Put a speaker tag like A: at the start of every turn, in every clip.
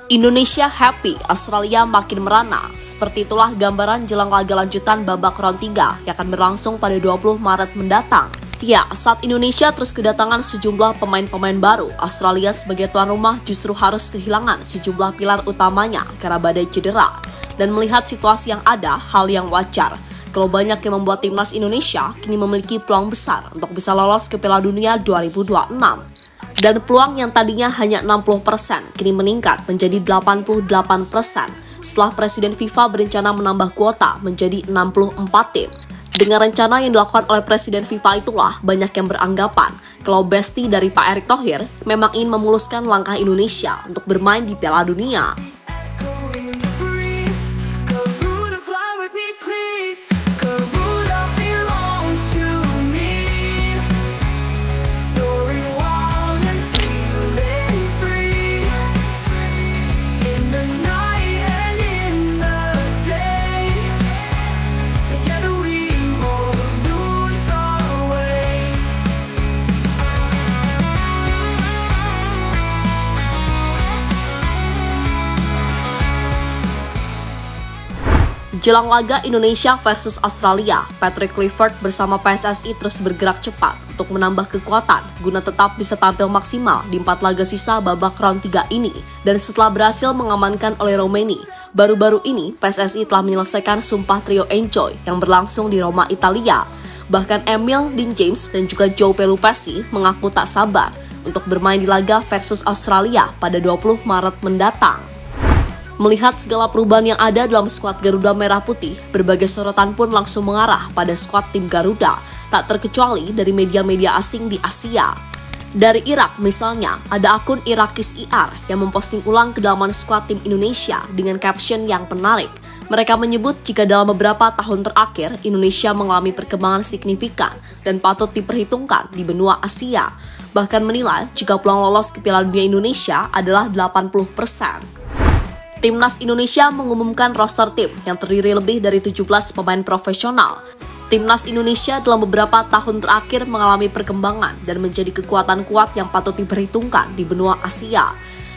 A: Indonesia happy, Australia makin merana. Seperti itulah gambaran jelang laga lanjutan babak round 3 yang akan berlangsung pada 20 Maret mendatang. Ya, saat Indonesia terus kedatangan sejumlah pemain-pemain baru, Australia sebagai tuan rumah justru harus kehilangan sejumlah pilar utamanya karena badai cedera. Dan melihat situasi yang ada, hal yang wajar. Kalau banyak yang membuat timnas Indonesia kini memiliki peluang besar untuk bisa lolos ke Piala Dunia 2026. Dan peluang yang tadinya hanya 60% kini meningkat menjadi 88% setelah Presiden FIFA berencana menambah kuota menjadi 64 tim. Dengan rencana yang dilakukan oleh Presiden FIFA itulah banyak yang beranggapan kalau Besti dari Pak Erick Thohir memang ingin memuluskan langkah Indonesia untuk bermain di Piala Dunia. Jelang laga Indonesia versus Australia, Patrick Clifford bersama PSSI terus bergerak cepat untuk menambah kekuatan guna tetap bisa tampil maksimal di 4 laga sisa babak round 3 ini. Dan setelah berhasil mengamankan oleh Romeni, baru-baru ini PSSI telah menyelesaikan sumpah trio Enjoy yang berlangsung di Roma, Italia. Bahkan Emil, Dean James, dan juga Joe Pelupessy mengaku tak sabar untuk bermain di laga versus Australia pada 20 Maret mendatang. Melihat segala perubahan yang ada dalam skuad Garuda Merah Putih, berbagai sorotan pun langsung mengarah pada skuad tim Garuda, tak terkecuali dari media-media asing di Asia. Dari Irak misalnya, ada akun Irakis IR yang memposting ulang kedalaman skuad tim Indonesia dengan caption yang menarik. Mereka menyebut jika dalam beberapa tahun terakhir, Indonesia mengalami perkembangan signifikan dan patut diperhitungkan di benua Asia. Bahkan menilai jika peluang lolos ke Piala Dunia Indonesia adalah 80%. Timnas Indonesia mengumumkan roster tim yang terdiri lebih dari 17 pemain profesional. Timnas Indonesia dalam beberapa tahun terakhir mengalami perkembangan dan menjadi kekuatan kuat yang patut diperhitungkan di benua Asia.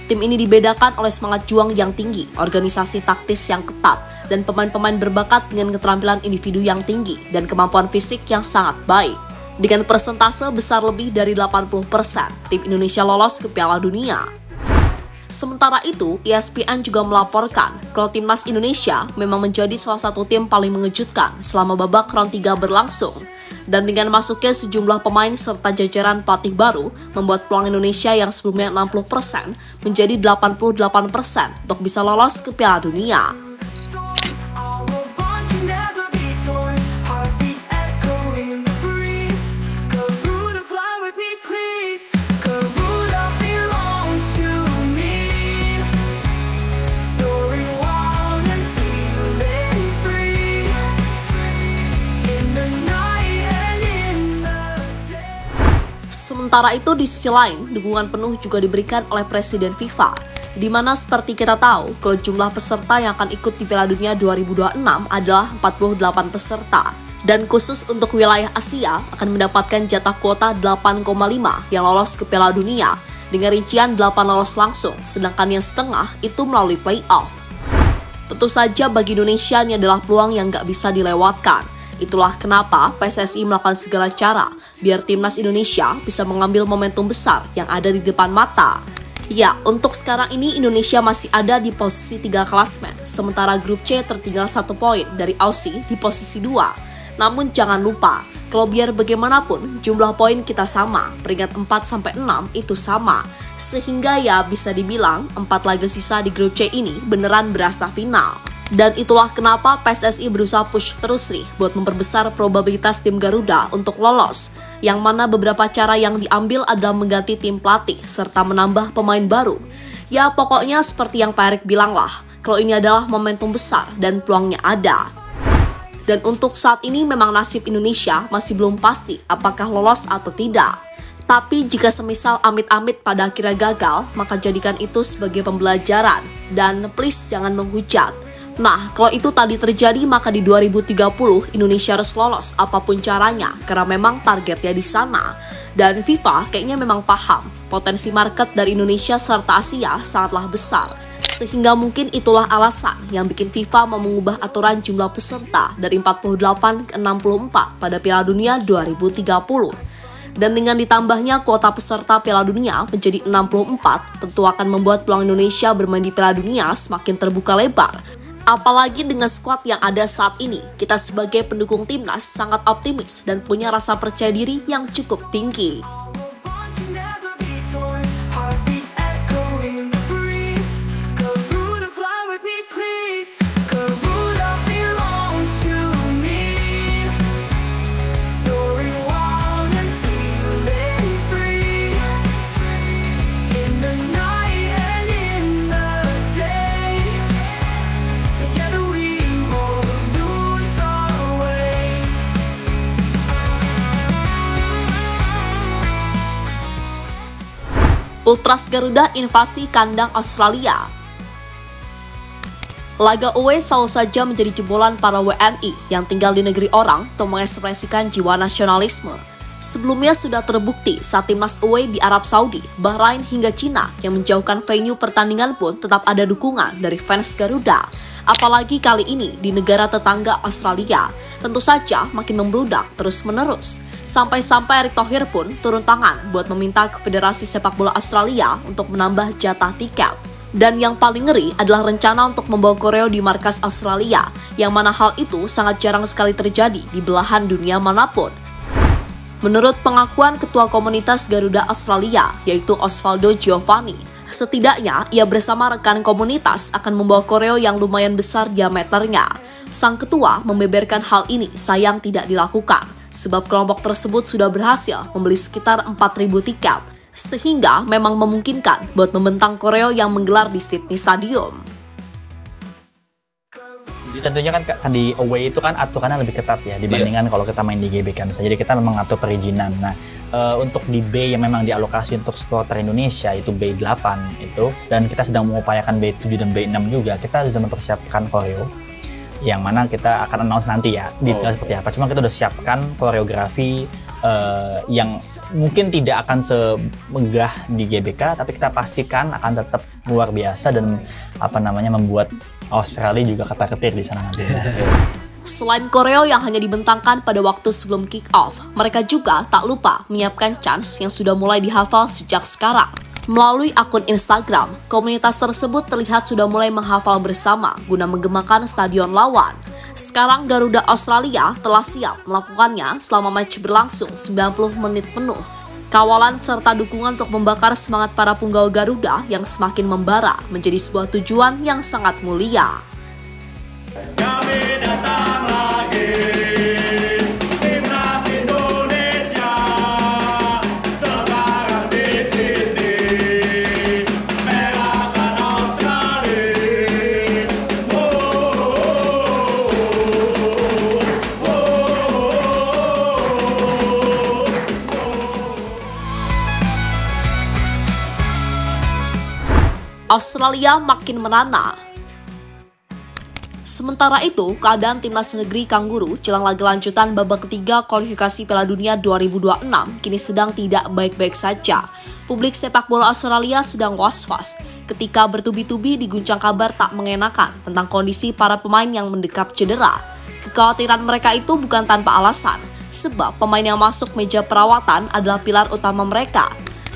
A: Tim ini dibedakan oleh semangat juang yang tinggi, organisasi taktis yang ketat, dan pemain-pemain berbakat dengan keterampilan individu yang tinggi dan kemampuan fisik yang sangat baik. Dengan persentase besar lebih dari 80%, tim Indonesia lolos ke Piala Dunia. Sementara itu, ESPN juga melaporkan kalau timnas Indonesia memang menjadi salah satu tim paling mengejutkan selama babak round 3 berlangsung. Dan dengan masuknya sejumlah pemain serta jajaran pelatih baru, membuat peluang Indonesia yang sebelumnya 60% menjadi 88% untuk bisa lolos ke Piala Dunia. Sementara itu di sisi lain, dukungan penuh juga diberikan oleh Presiden FIFA, di mana seperti kita tahu, kalau jumlah peserta yang akan ikut di Piala Dunia 2026 adalah 48 peserta. Dan khusus untuk wilayah Asia akan mendapatkan jatah kuota 8,5 yang lolos ke Piala Dunia, dengan rincian 8 lolos langsung, sedangkan yang setengah itu melalui playoff. Tentu saja bagi Indonesia ini adalah peluang yang nggak bisa dilewatkan. Itulah kenapa PSSI melakukan segala cara biar timnas Indonesia bisa mengambil momentum besar yang ada di depan mata. Ya, untuk sekarang ini Indonesia masih ada di posisi 3 klasmen, sementara grup C tertinggal 1 poin dari Aussie di posisi 2. Namun jangan lupa, kalau biar bagaimanapun jumlah poin kita sama, peringkat 4-6 itu sama. Sehingga ya bisa dibilang 4 laga sisa di grup C ini beneran berasa final. Dan itulah kenapa PSSI berusaha push terus nih buat memperbesar probabilitas tim Garuda untuk lolos. Yang mana beberapa cara yang diambil adalah mengganti tim pelatih serta menambah pemain baru. Ya pokoknya seperti yang Pak Erick bilang lah, kalau ini adalah momentum besar dan peluangnya ada. Dan untuk saat ini memang nasib Indonesia masih belum pasti apakah lolos atau tidak. Tapi jika semisal amit-amit pada akhirnya gagal, maka jadikan itu sebagai pembelajaran. Dan please jangan menghujat. Nah, kalau itu tadi terjadi, maka di 2030 Indonesia harus lolos apapun caranya, karena memang targetnya di sana. Dan FIFA kayaknya memang paham potensi market dari Indonesia serta Asia sangatlah besar. Sehingga mungkin itulah alasan yang bikin FIFA mau mengubah aturan jumlah peserta dari 48 ke 64 pada Piala Dunia 2030. Dan dengan ditambahnya kuota peserta Piala Dunia menjadi 64, tentu akan membuat peluang Indonesia bermain di Piala Dunia semakin terbuka lebar. Apalagi dengan skuad yang ada saat ini, kita sebagai pendukung timnas sangat optimis dan punya rasa percaya diri yang cukup tinggi. Ultras Garuda invasi kandang Australia. Laga away selalu saja menjadi jebolan para WNI yang tinggal di negeri orang untuk mengekspresikan jiwa nasionalisme. Sebelumnya sudah terbukti saat timnas away di Arab Saudi, Bahrain hingga Cina yang menjauhkan venue pertandingan pun tetap ada dukungan dari fans Garuda. Apalagi kali ini di negara tetangga Australia, tentu saja makin membludak terus-menerus. Sampai-sampai Erick Thohir pun turun tangan buat meminta ke Federasi Sepak Bola Australia untuk menambah jatah tiket. Dan yang paling ngeri adalah rencana untuk membawa koreo di markas Australia, yang mana hal itu sangat jarang sekali terjadi di belahan dunia manapun. Menurut pengakuan Ketua Komunitas Garuda Australia, yaitu Osvaldo Giovanni, setidaknya ia bersama rekan komunitas akan membawa koreo yang lumayan besar diameternya. Sang ketua membeberkan hal ini sayang tidak dilakukan, sebab kelompok tersebut sudah berhasil membeli sekitar 4.000 tiket, sehingga memang memungkinkan buat membentang koreo yang menggelar di Sydney Stadium.
B: Tentunya kan di away itu kan aturannya lebih ketat ya dibandingkan kalau kita main di GBK misalnya. Jadi kita memang ngatur perizinan. Nah, untuk di B yang memang dialokasi untuk supporter Indonesia itu B8 itu, dan kita sedang mengupayakan B7 dan B6 juga, kita sudah mempersiapkan koreo yang mana kita akan announce nanti ya detail seperti apa. Cuma kita udah siapkan koreografi yang mungkin tidak akan semegah di GBK, tapi kita pastikan akan tetap luar biasa dan membuat Australia juga ketar-ketir di sana nanti.
A: Selain koreo yang hanya dibentangkan pada waktu sebelum kick-off, mereka juga tak lupa menyiapkan chants yang sudah mulai dihafal sejak sekarang. Melalui akun Instagram, komunitas tersebut terlihat sudah mulai menghafal bersama guna menggemakan stadion lawan. Sekarang Garuda Australia telah siap melakukannya selama match berlangsung 90 menit penuh. Kawalan serta dukungan untuk membakar semangat para punggawa Garuda yang semakin membara menjadi sebuah tujuan yang sangat mulia.
C: Kami datang lagi, timnas Indonesia, sekarang di Sydney, merahkan Australia.
A: Australia makin merana. Sementara itu, keadaan timnas negeri Kanguru jelang laga lanjutan babak ketiga kualifikasi Piala Dunia 2026 kini sedang tidak baik-baik saja. Publik sepak bola Australia sedang was-was ketika bertubi-tubi diguncang kabar tak mengenakan tentang kondisi para pemain yang mendekap cedera. Kekhawatiran mereka itu bukan tanpa alasan, sebab pemain yang masuk meja perawatan adalah pilar utama mereka.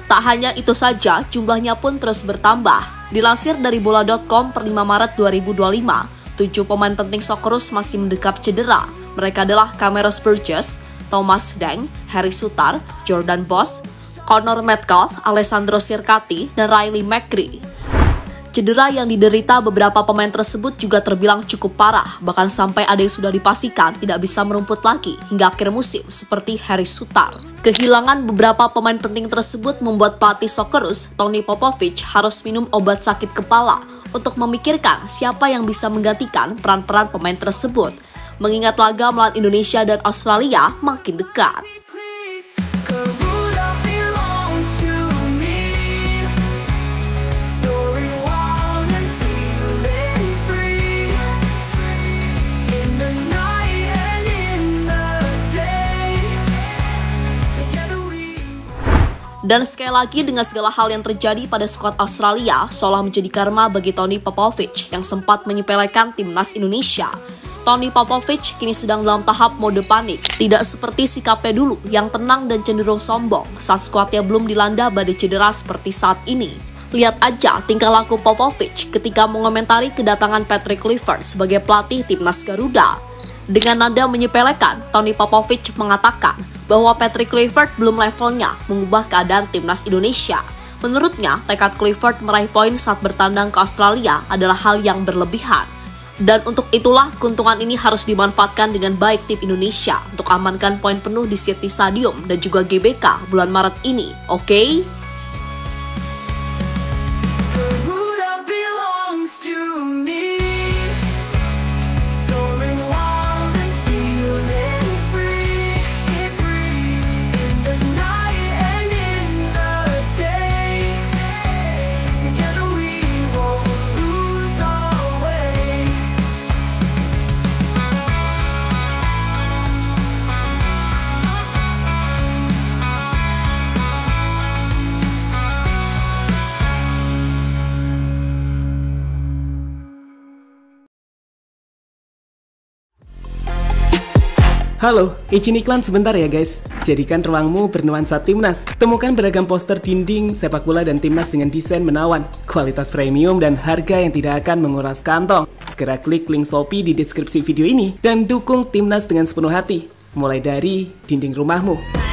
A: Tak hanya itu saja, jumlahnya pun terus bertambah. Dilansir dari bola.com per 5 Maret 2025, 7 pemain penting Socceroos masih mendekap cedera. Mereka adalah Cameron Burgess, Thomas Deng, Harry Sutar, Jordan Boss, Connor Metcalf, Alessandro Sirkati, dan Riley McGree. Cedera yang diderita beberapa pemain tersebut juga terbilang cukup parah, bahkan sampai ada yang sudah dipastikan tidak bisa merumput lagi hingga akhir musim seperti Harry Sutar. Kehilangan beberapa pemain penting tersebut membuat pelatih Socceroos, Tony Popovich, harus minum obat sakit kepala untuk memikirkan siapa yang bisa menggantikan peran-peran pemain tersebut. Mengingat laga melawan Indonesia dan Australia makin dekat. Dan sekali lagi dengan segala hal yang terjadi pada skuad Australia seolah menjadi karma bagi Tony Popovic yang sempat menyepelekan timnas Indonesia. Tony Popovic kini sedang dalam tahap mode panik, tidak seperti sikapnya dulu yang tenang dan cenderung sombong saat skuadnya belum dilanda badai cedera seperti saat ini. Lihat aja tingkah laku Popovic ketika mengomentari kedatangan Patrick Kluivert sebagai pelatih timnas Garuda. Dengan nada menyepelekan, Tony Popovic mengatakan bahwa Patrick Kluivert belum levelnya mengubah keadaan timnas Indonesia. Menurutnya, tekad Kluivert meraih poin saat bertandang ke Australia adalah hal yang berlebihan. Dan untuk itulah keuntungan ini harus dimanfaatkan dengan baik tim Indonesia untuk amankan poin penuh di City Stadium dan juga GBK bulan Maret ini, oke?
D: Halo, izin iklan sebentar ya guys. Jadikan ruangmu bernuansa timnas. Temukan beragam poster dinding, sepak bola dan timnas dengan desain menawan, kualitas premium dan harga yang tidak akan menguras kantong. Segera klik link Shopee di deskripsi video ini dan dukung timnas dengan sepenuh hati. Mulai dari dinding rumahmu.